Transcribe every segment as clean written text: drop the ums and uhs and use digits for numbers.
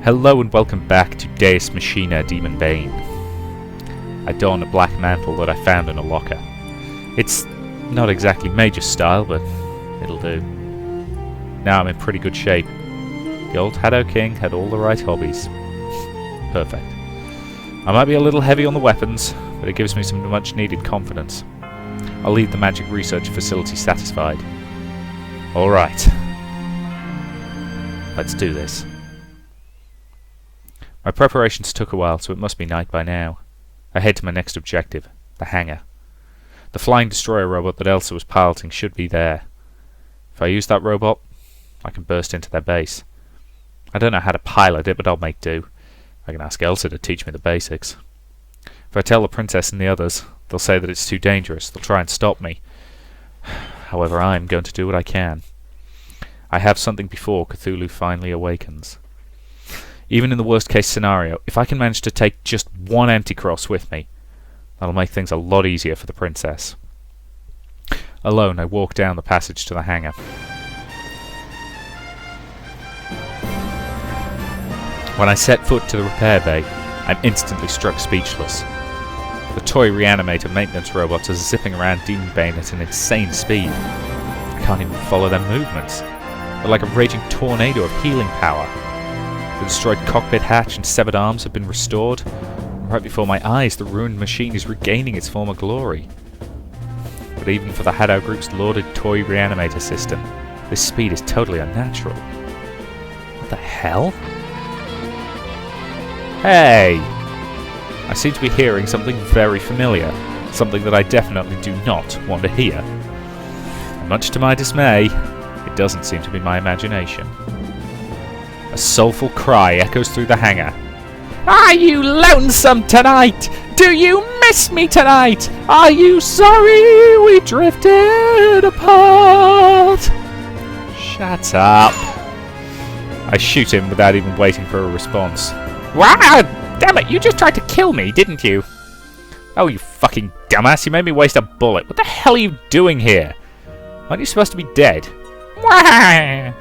Hello and welcome back to Deus Machina Demonbane. I don a black mantle that I found in a locker. It's not exactly major style, but it'll do. Now I'm in pretty good shape. The old Haddo King had all the right hobbies. Perfect. I might be a little heavy on the weapons, but it gives me some much needed confidence. I'll leave the magic research facility satisfied. Alright. Let's do this. My preparations took a while, so it must be night by now. I head to my next objective, the hangar. The flying destroyer robot that Elsa was piloting should be there. If I use that robot, I can burst into their base. I don't know how to pilot it, but I'll make do. I can ask Elsa to teach me the basics. If I tell the princess and the others, they'll say that it's too dangerous. They'll try and stop me. However, I'm going to do what I can. I have something before Cthulhu finally awakens. Even in the worst case scenario, if I can manage to take just one Anticross with me, that'll make things a lot easier for the princess. Alone, I walk down the passage to the hangar. When I set foot to the repair bay, I'm instantly struck speechless. The toy reanimator maintenance robots are zipping around Demonbane at an insane speed. I can't even follow their movements. They're like a raging tornado of healing power. The destroyed cockpit hatch and severed arms have been restored. Right before my eyes, the ruined machine is regaining its former glory. But even for the Haddo Group's lauded toy reanimator system, this speed is totally unnatural. What the hell? Hey! I seem to be hearing something very familiar. Something that I definitely do not want to hear. And much to my dismay, it doesn't seem to be my imagination. A soulful cry echoes through the hangar. Are you lonesome tonight? Do you miss me tonight? Are you sorry we drifted apart? Shut up. I shoot him without even waiting for a response. Wow! Damn it, you just tried to kill me, didn't you? Oh, you fucking dumbass, you made me waste a bullet. What the hell are you doing here? Aren't you supposed to be dead? Wah!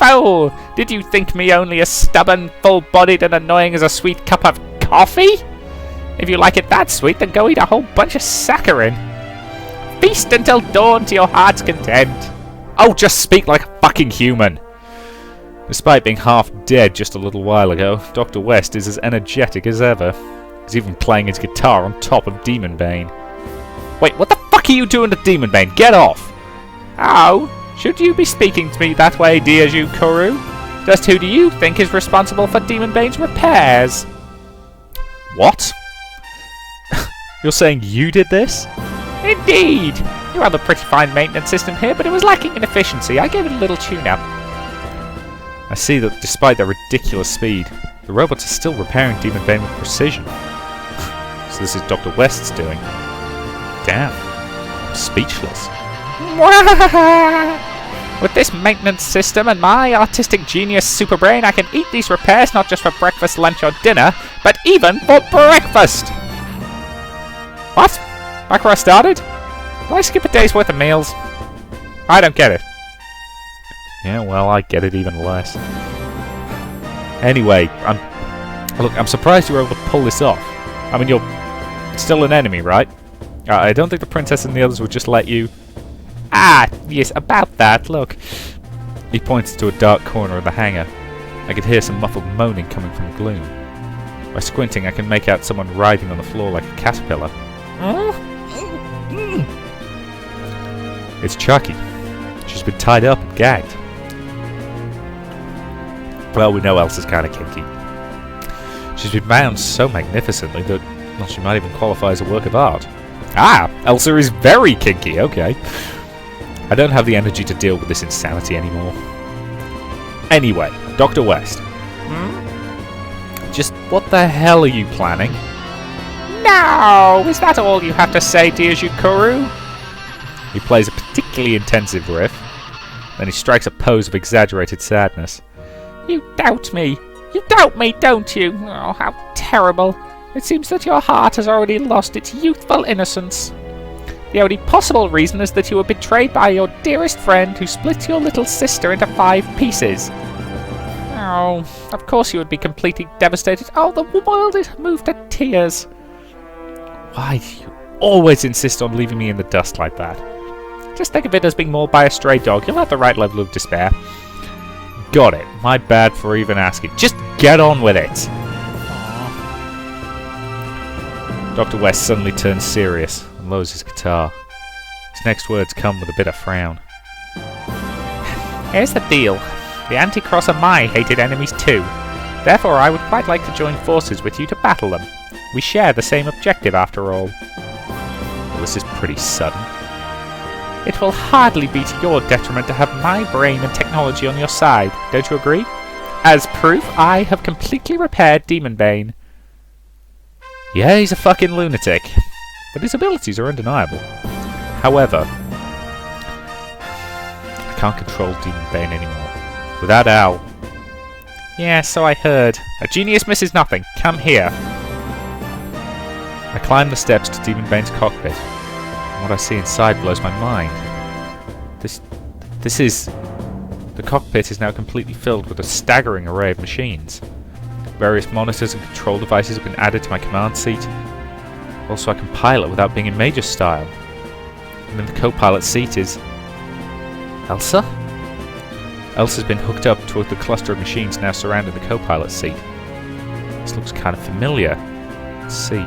Oh, did you think me only as stubborn, full-bodied and annoying as a sweet cup of coffee? If you like it that sweet, then go eat a whole bunch of saccharin. Feast until dawn to your heart's content. Oh, just speak like a fucking human. Despite being half dead just a little while ago, Dr. West is as energetic as ever. He's even playing his guitar on top of Demonbane. Wait, what the fuck are you doing to Demonbane? Get off! Oh? Should you be speaking to me that way, Deus Kuru? Just who do you think is responsible for Demonbane's repairs? What? You're saying you did this? Indeed! You have a pretty fine maintenance system here, but it was lacking in efficiency. I gave it a little tune-up. I see that despite their ridiculous speed, the robots are still repairing Demonbane with precision. So this is Dr. West's doing. Damn. I'm speechless. With this maintenance system and my artistic genius superbrain, I can eat these repairs not just for breakfast, lunch or dinner, but even for breakfast! What? Back where I started? Did I skip a day's worth of meals? I don't get it. Yeah, well, I get it even less. Anyway, I'm surprised you were able to pull this off. I mean, you're still an enemy, right? I don't think the princess and the others would just let you... Ah, yes, about that, look. He points to a dark corner of the hangar. I could hear some muffled moaning coming from the gloom. By squinting, I can make out someone writhing on the floor like a caterpillar. It's Chucky. She's been tied up and gagged. Well, we know Elsa's kind of kinky. She's been bound so magnificently that, well, she might even qualify as a work of art. Ah, Elsa is very kinky, okay. I don't have the energy to deal with this insanity anymore. Anyway, Dr. West. Just what the hell are you planning? No! Is that all you have to say, Deus Kuru? He plays a particularly intensive riff. Then he strikes a pose of exaggerated sadness. You doubt me. You doubt me, don't you? Oh, how terrible. It seems that your heart has already lost its youthful innocence. The only possible reason is that you were betrayed by your dearest friend who split your little sister into 5 pieces. Oh, of course you would be completely devastated. Oh, the world is moved to tears. Why do you always insist on leaving me in the dust like that? Just think of it as being mauled by a stray dog. You'll have the right level of despair. Got it. My bad for even asking. Just get on with it. Aww. Dr. West suddenly turns serious and lowers his guitar. His next words come with a bitter frown. Here's the deal. The Anticross are my hated enemies too. Therefore, I would quite like to join forces with you to battle them. We share the same objective, after all. Well, this is pretty sudden. It will hardly be to your detriment to have my brain and technology on your side, don't you agree? As proof, I have completely repaired Demonbane. Yeah, he's a fucking lunatic, but his abilities are undeniable. However, I can't control Demonbane anymore. Without Al. Yeah, so I heard. A genius misses nothing. Come here. I climb the steps to Demonbane's cockpit. What I see inside blows my mind. This is... The cockpit is now completely filled with a staggering array of machines. Various monitors and control devices have been added to my command seat. Also, I can pilot without being in Major style. And in the co-pilot seat is... Elsa? Elsa's been hooked up to the cluster of machines now surrounding the co-pilot seat. This looks kind of familiar. Let's see.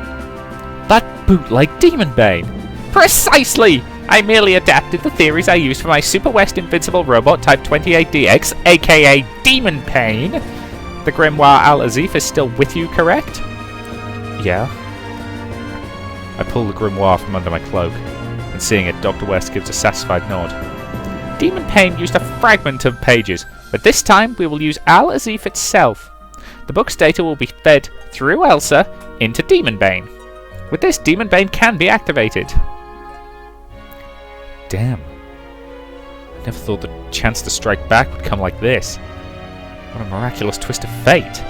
That bootleg Demonbane! Precisely! I merely adapted the theories I used for my Super West Invincible Robot Type 28DX, aka Demonbane. The Grimoire Al-Azif is still with you, correct? Yeah. I pull the grimoire from under my cloak, and seeing it, Dr. West gives a satisfied nod. Demonbane used a fragment of pages, but this time we will use Al-Azif itself. The book's data will be fed through Elsa into Demonbane. With this, Demonbane can be activated. Damn. I never thought the chance to strike back would come like this. What a miraculous twist of fate.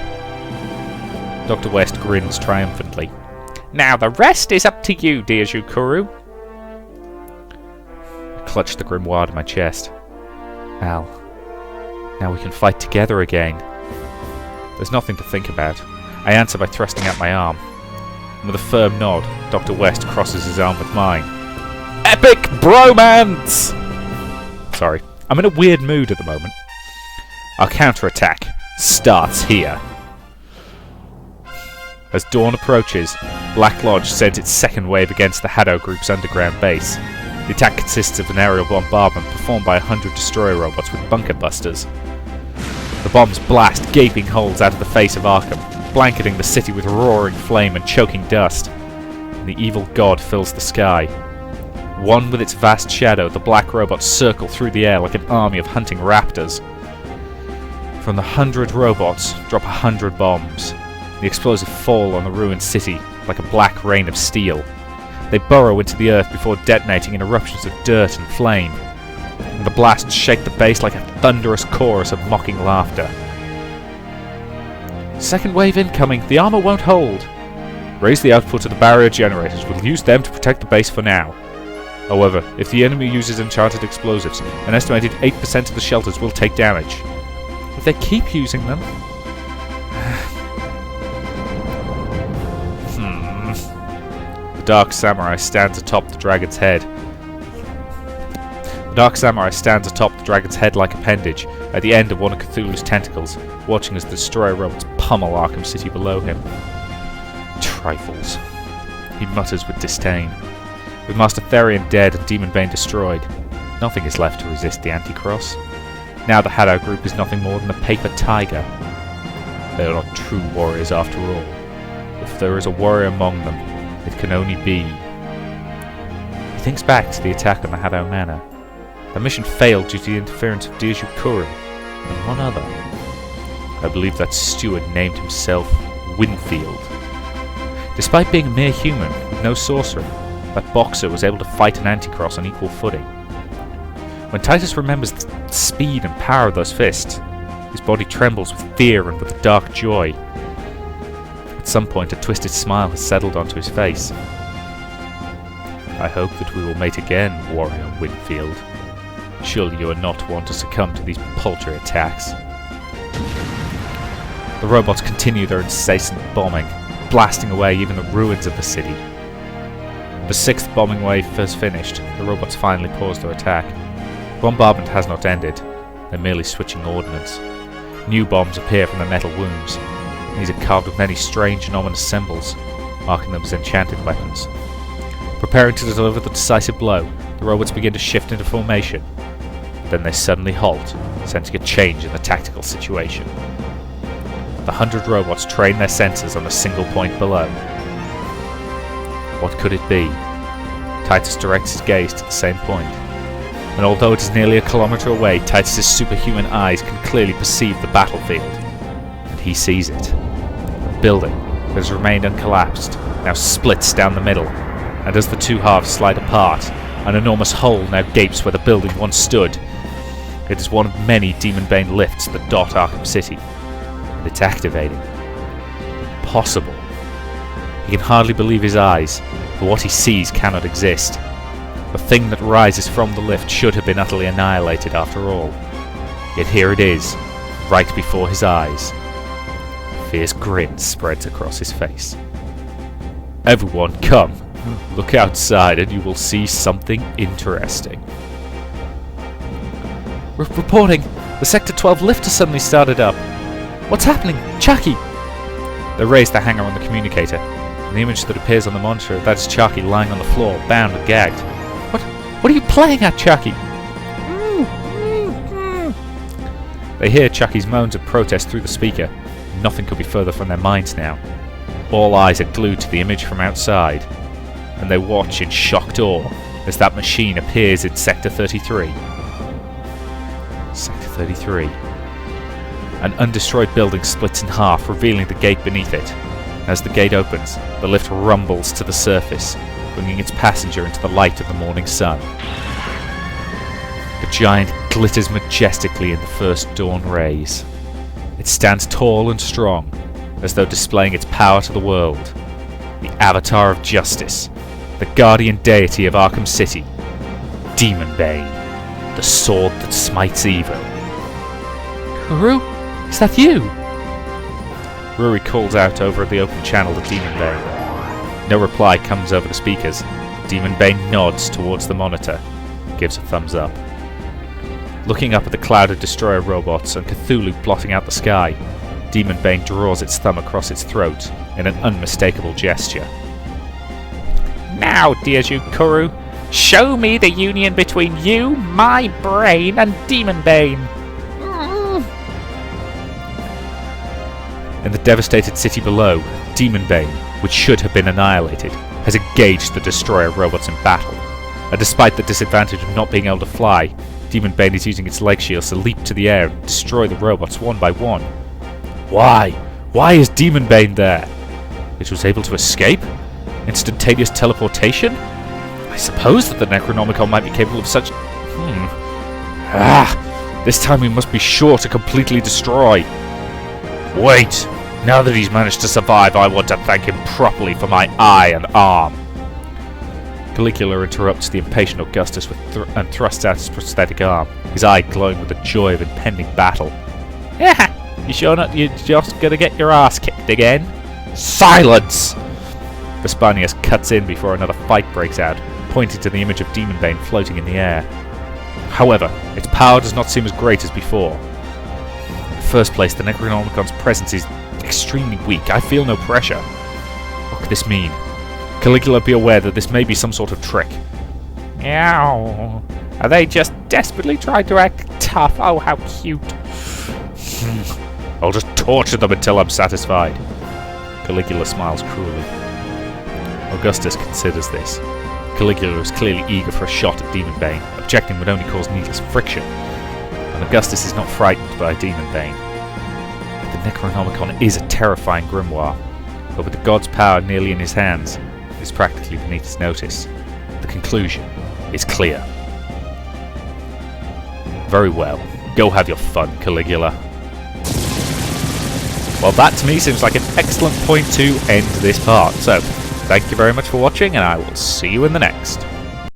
Dr. West grins triumphantly. Now the rest is up to you, dear Jukuru. I clutch the grimoire to my chest. Al, now we can fight together again. There's nothing to think about. I answer by thrusting out my arm. And with a firm nod, Dr. West crosses his arm with mine. Epic bromance! Sorry, I'm in a weird mood at the moment. Our counterattack starts here. As dawn approaches, Black Lodge sends its second wave against the Haddo Group's underground base. The attack consists of an aerial bombardment performed by 100 destroyer robots with bunker busters. The bombs blast gaping holes out of the face of Arkham, blanketing the city with roaring flame and choking dust. And the evil god fills the sky. One with its vast shadow, the black robots circle through the air like an army of hunting raptors. From the 100 robots drop 100 bombs. The explosive fall on the ruined city like a black rain of steel. They burrow into the earth before detonating in eruptions of dirt and flame. And the blasts shake the base like a thunderous chorus of mocking laughter. Second wave incoming. The armor won't hold. Raise the output of the barrier generators. We'll use them to protect the base for now. However, if the enemy uses enchanted explosives, an estimated 8% of the shelters will take damage. If they keep using them... The Dark Samurai stands atop the dragon's head. The Dark Samurai stands atop the dragon's head-like appendage, at the end of one of Cthulhu's tentacles, watching as the destroyer robots pummel Arkham City below him. Trifles. He mutters with disdain. With Master Therian dead and Demonbane destroyed, nothing is left to resist the Anticross. Now the Haddo Group is nothing more than a paper tiger. They are not true warriors after all. If there is a warrior among them, it can only be... He thinks back to the attack on the Haddo Manor. The mission failed due to the interference of Deus Machina and one other. I believe that steward named himself Winfield. Despite being a mere human with no sorcery, that boxer was able to fight an Anticross on equal footing. When Titus remembers the speed and power of those fists, his body trembles with fear and with a dark joy. At some point, a twisted smile has settled onto his face. I hope that we will meet again, Warrior Winfield. Surely you are not one to succumb to these paltry attacks. The robots continue their incessant bombing, blasting away even the ruins of the city. The 6th bombing wave has finished. The robots finally pause their attack. Bombardment has not ended. They're merely switching ordnance. New bombs appear from the metal wombs. These are carved with many strange and ominous symbols, marking them as enchanted weapons. Preparing to deliver the decisive blow, the robots begin to shift into formation. Then they suddenly halt, sensing a change in the tactical situation. The 100 robots train their sensors on a single point below. What could it be? Titus directs his gaze to the same point. And although it is nearly a kilometer away, Titus's superhuman eyes can clearly perceive the battlefield. And he sees it. The building that has remained uncollapsed now splits down the middle, and as the two halves slide apart, an enormous hole now gapes where the building once stood. It is one of many Demonbane lifts that dot Arkham City, and it's activating. Possible. He can hardly believe his eyes, for what he sees cannot exist. The thing that rises from the lift should have been utterly annihilated after all. Yet here it is, right before his eyes. A fierce grin spreads across his face. Everyone, come! Look outside and you will see something interesting. Reporting! The Sector 12 lift has suddenly started up. What's happening? Chucky! They raise the hanger on the communicator, and the image that appears on the monitor, that is Chucky lying on the floor, bound and gagged. What are you playing at, Chucky? They hear Chucky's moans of protest through the speaker. Nothing could be further from their minds now. All eyes are glued to the image from outside, and they watch in shocked awe as that machine appears in Sector 33. Sector 33. An undestroyed building splits in half, revealing the gate beneath it. As the gate opens, the lift rumbles to the surface, bringing its passenger into the light of the morning sun. The giant glitters majestically in the first dawn rays. It stands tall and strong, as though displaying its power to the world. The avatar of justice, the guardian deity of Arkham City, Demonbane, the sword that smites evil. Kuru? Is that you? Ruri calls out over the open channel to Demonbane. No reply comes over the speakers. Demonbane nods towards the monitor and gives a thumbs up. Looking up at the cloud of destroyer robots and Cthulhu blotting out the sky, Demonbane draws its thumb across its throat in an unmistakable gesture. Now, Diaju Kuru, show me the union between you, my brain, and Demonbane. In the devastated city below, Demonbane, which should have been annihilated, has engaged the destroyer robots in battle. And despite the disadvantage of not being able to fly, Demonbane is using its leg shields to leap to the air and destroy the robots one by one. Why? Why is Demonbane there? It was able to escape? Instantaneous teleportation? I suppose that the Necronomicon might be capable of such... This time we must be sure to completely destroy. Wait! Now that he's managed to survive, I want to thank him properly for my eye and arm. Caligula interrupts the impatient Augustus and thrusts out his prosthetic arm, his eye glowing with the joy of impending battle. Yeah, you sure not? You're just gonna get your ass kicked again? Silence! Vespanius cuts in before another fight breaks out, pointing to the image of Demonbane floating in the air. However, its power does not seem as great as before. In the first place, the Necronomicon's presence is extremely weak. I feel no pressure. What could this mean? Caligula, be aware that this may be some sort of trick. Meow. Are they just desperately trying to act tough? Oh, how cute. I'll just torture them until I'm satisfied. Caligula smiles cruelly. Augustus considers this. Caligula is clearly eager for a shot at Demonbane. Objecting would only cause needless friction. And Augustus is not frightened by Demonbane. The Necronomicon is a terrifying grimoire, but with the god's power nearly in his hands, it is practically beneath his notice. The conclusion is clear. Very well. Go have your fun, Caligula. Well, that to me seems like an excellent point to end this part. So, thank you very much for watching, and I will see you in the next.